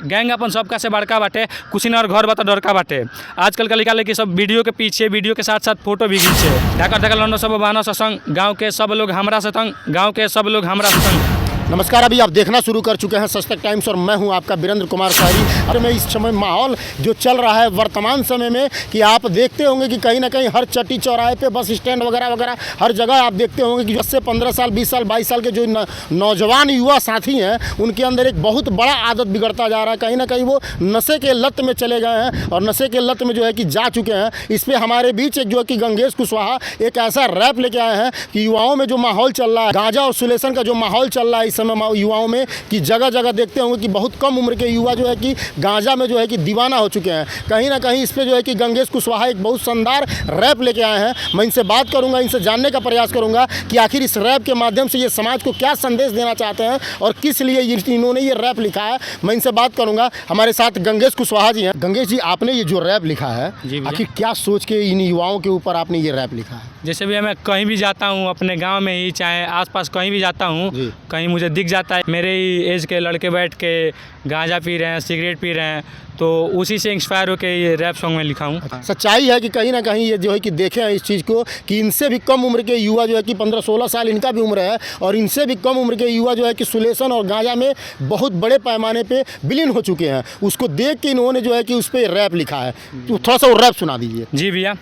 Gang अपन सबका से बड़का बाटे, कुशीनगर घर बता डरका बाटे। आजकल का लड़का लड़की सब वीडियो के पीछे वीडियो के साथ साथ फोटो भी खींचे। ढाका लंडो सब बानो ससंग गाँव के सब लोग हमरा से तंग, गाँव के सब लोग हमरा से तंग। नमस्कार, अभी आप देखना शुरू कर चुके हैं सचतक टाइम्स और मैं हूं आपका वीरेंद्र कुमार शाही। और मैं इस समय माहौल जो चल रहा है वर्तमान समय में कि आप देखते होंगे कि कहीं ना कहीं हर चट्टी चौराहे पे बस स्टैंड वगैरह वगैरह हर जगह आप देखते होंगे कि 10 से 15 साल 20 साल 22 साल के जो नौजवान युवा साथी हैं उनके अंदर एक बहुत बड़ा आदत बिगड़ता जा रहा है। कहीं ना कहीं वो नशे के लत में चले गए हैं और नशे के लत में जो है कि जा चुके हैं। इस पर हमारे बीच एक जो है कि गंगेश कुशवाहा एक ऐसा रैप लेके आए हैं कि युवाओं में जो माहौल चल रहा है, गांजा और सुलेशन का जो माहौल चल रहा है इस समय युवाओं में, कि जगह जगह देखते होंगे कि बहुत कम उम्र के युवा जो है कि गांजा में जो है कि दीवाना हो चुके हैं। कहीं ना कहीं इस पे जो है कि गंगेश कुशवाहा एक बहुत शानदार रैप लेके आए हैं। मैं इनसे बात करूंगा, इनसे जानने का प्रयास करूंगा कि आखिर इस रैप के माध्यम से ये समाज को क्या संदेश देना चाहते हैं और किस लिए इन्होंने ये रैप लिखा है। मैं इनसे बात करूंगा। हमारे साथ गंगेश कुशवाहा जी हैं। गंगेश जी, आपने ये जो रैप लिखा है आखिर क्या सोच के इन युवाओं के ऊपर आपने ये रैप लिखा है? जैसे भी मैं कहीं भी जाता हूँ, अपने गांव में ही चाहे आसपास कहीं भी जाता हूँ, कहीं मुझे दिख जाता है मेरे ही एज के लड़के बैठ के गांजा पी रहे हैं, सिगरेट पी रहे हैं, तो उसी से इंस्पायर होकर ये रैप सॉन्ग में लिखा हूँ। सच्चाई है कि कहीं ना कहीं ये जो है कि देखें इस चीज़ को कि इनसे भी कम उम्र के युवा जो है कि 15-16 साल इनका भी उम्र है और इनसे भी कम उम्र के युवा जो है कि सुलेशन और गांजा में बहुत बड़े पैमाने पे विलीन हो चुके हैं। उसको देख के इन्होंने जो है कि उस पर रैप लिखा है। तो थोड़ा सा वो रैप सुना दीजिए। जी भैया।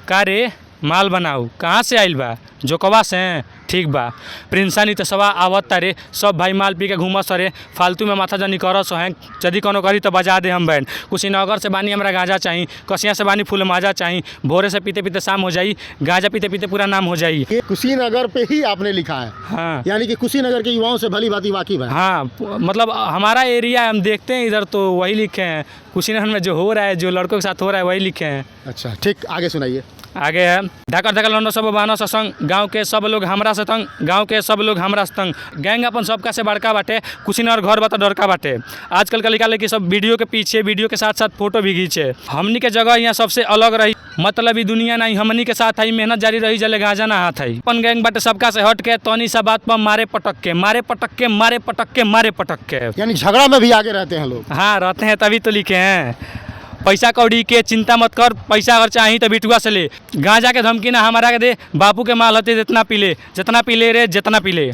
का रे माल बनाऊ कहाँ से आइल बा, जो कवा से हैं ठीक बा, प्रिंसानी तसवा आवत तारे, सब भाई माल पी के घूम सरे, फालतू में माथा जनी कर हैं, यदि कोनो करी तो बजा दे हम बैंड। कुशीनगर से बानी हमरा गांजा चाहिए, कसिया से बानी फूल माजा चाहिए, भोरे से पीते पीते शाम हो जाई, गांजा पीते पीते पूरा नाम हो जाई। ये कुशीनगर पे ही आपने लिखा है? हाँ, यानी कि कुशीनगर के युवाओं से भली भांति वाकिफ है। हाँ, मतलब हमारा एरिया हम देखते हैं इधर, तो वही लिखे हैं। कुशीनगर में जो हो रहा है, जो लड़कों के साथ हो रहा है वही लिखे हैं। अच्छा ठीक, आगे सुनाइए। आगे है ढाका लंडो सब बानो ससंग गाँव के सब लोग हमरा से तंग, गाँव के सब लोग हमरा से तंग। गैंग अपन सबका से बड़का बाटे, कुशीनगर घर बता डरका बाटे। आजकल का लड़का लड़की सब वीडियो के पीछे वीडियो के साथ साथ फोटो भी खींचे। हमनी के जगह यहाँ सबसे अलग रही, मतलब दुनिया नहीं हमनी के साथ आई, मेहनत जारी रही, जले गांजा ना हाथ आई। अपन गैंग बाटे सबका से हट के तोनी सा बात पर मारे पटक के मारे पटक के मारे पटक के मारे पटक के, यानी झगड़ा में भी आगे रहते हैं लोग। हाँ रहते हैं, तभी तो लिखे हैं। पैसा कौड़ी के चिंता मत कर, पैसा अगर चाहिए तो बिटुआ से ले, गांजा के धमकी ना हमारा के दे, बापू के माल होते जितना पी ले, जितना पी ले रे जितना पी ले।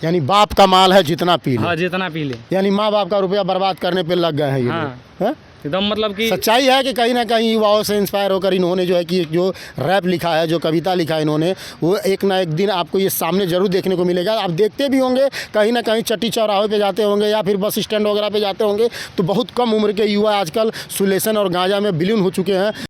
यानी बाप का माल है जितना पी ले। हाँ जितना पी ले, यानी माँ बाप का रुपया बर्बाद करने पे लग गए हैं ये लोग। हाँ? एकदम मतलब कि सच्चाई है कि कहीं ना कहीं युवाओं से इंस्पायर होकर इन्होंने जो है कि जो रैप लिखा है, जो कविता लिखा है इन्होंने, वो एक ना एक दिन आपको ये सामने जरूर देखने को मिलेगा। आप देखते भी होंगे कहीं ना कहीं चट्टी चौराहे पे जाते होंगे या फिर बस स्टैंड वगैरह पे जाते होंगे तो बहुत कम उम्र के युवा आजकल सुलेशन और गांजा में विलीन हो चुके हैं।